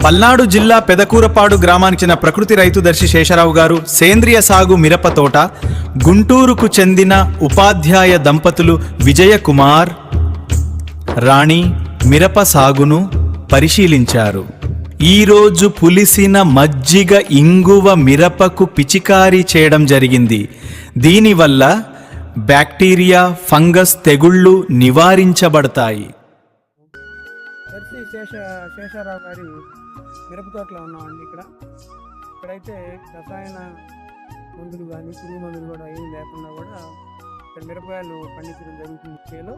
పల్నాడు జిల్లా పెదకూరపాడు గ్రామానికి చెందిన ప్రకృతి రైతుదర్శి శేషరావు గారు సేంద్రియ సాగు మిరప తోట, గుంటూరుకు చెందిన ఉపాధ్యాయ దంపతులు విజయకుమార్, రాణి మిరప సాగును పరిశీలించారు. ఈరోజు పులిసిన మజ్జిగ ఇంగువ మిరపకు పిచికారీ చేయడం జరిగింది. దీనివల్ల బ్యాక్టీరియా, ఫంగస్ తెగుళ్ళు నివారించబడతాయి. శేషారావు గారి మిరప తోటలో ఉన్నామండి. ఇక్కడైతే రసాయన మందులు కానీ పురుగు మందులు కూడా ఏమి లేకుండా కూడా ఇక్కడ మిరపకాయలు పండించడం జరుగుతుంది. చేలో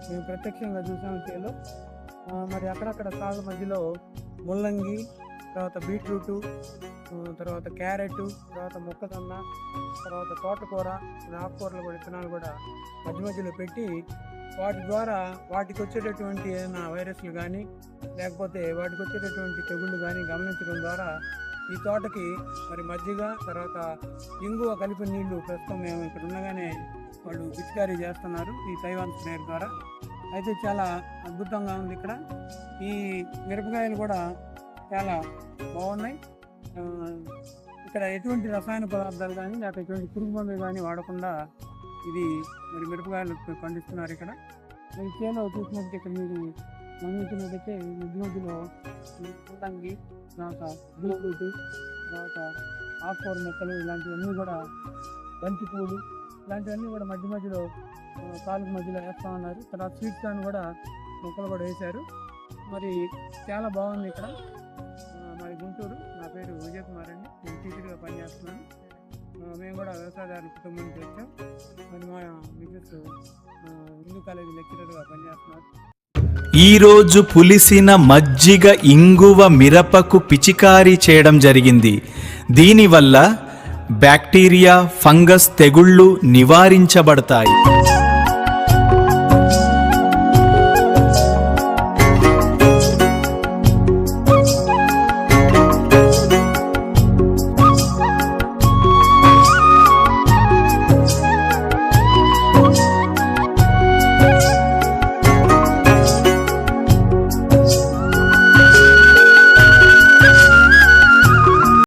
మేము ప్రత్యక్షంగా చూసాము. చేలో మరి అక్కడక్కడ సాగు మధ్యలో ముల్లంగి, తర్వాత బీట్రూటు, తర్వాత క్యారెట్, తర్వాత మొక్కజొన్న, తర్వాత తోటకూర, ఆకుకూరలు కూడా విత్తనాలు కూడా మధ్య మధ్యలో పెట్టి వాటి ద్వారా వాటికి వచ్చేటటువంటి ఏదైనా వైరస్లు కానీ లేకపోతే వాటికి వచ్చేటటువంటి తెగుళ్ళు కానీ గమనించడం ద్వారా ఈ తోటకి మరి మజ్జిగ, తర్వాత ఇంగువ కలిపిన నీళ్లు ప్రస్తుతం మేము ఇక్కడ ఉండగానే వాళ్ళు పిచికారీ చేస్తున్నారు ఈ తైవాన్ స్ప్రేయర్ ద్వారా. అయితే చాలా అద్భుతంగా ఉంది. ఇక్కడ ఈ మిరపకాయలు కూడా చాలా బాగున్నాయి. ఇక్కడ ఎటువంటి రసాయన పదార్థాలు కానీ లేకపోతే ఎటువంటి పురుగు మందులు కానీ వాడకుండా ఇది మరి మిరపకాయలు పండిస్తున్నారు. ఇక్కడ ఈ చేలో చూసినట్టు ఇక్కడ మీరు గమనించినట్టయితే మధ్య మధ్యలో ముల్లంగి, తర్వాత బీట్రూట్, తర్వాత ఆకుకూర మొక్కలు ఇలాంటివన్నీ కూడా, బంతి పూలు ఇలాంటివన్నీ కూడా మధ్య మధ్యలో కాలుకు మధ్యలో వేస్తూ ఉన్నారు. తర్వాత స్వీట్ కార్న్ కూడా మొక్కలు కూడా వేశారు. మరి చాలా బాగుంది ఇక్కడ. మరి గుంటూరు, నా పేరు విజయకుమార్ అండి. నేను టీచర్గా పనిచేస్తున్నాను. మేము కూడా వ్యవసాయదారుల కుటుంబం నుంచి వచ్చాం. మరి మా మిసెస్ హిందూ కాలేజీ లెక్చరర్గా పనిచేస్తున్నారు. ఈరోజు పులిసిన మజ్జిగ ఇంగువ మిరపకు పిచికారీ చేయడం జరిగింది. దీనివల్ల బ్యాక్టీరియా, ఫంగస్ తెగుళ్ళు నివారించబడతాయి.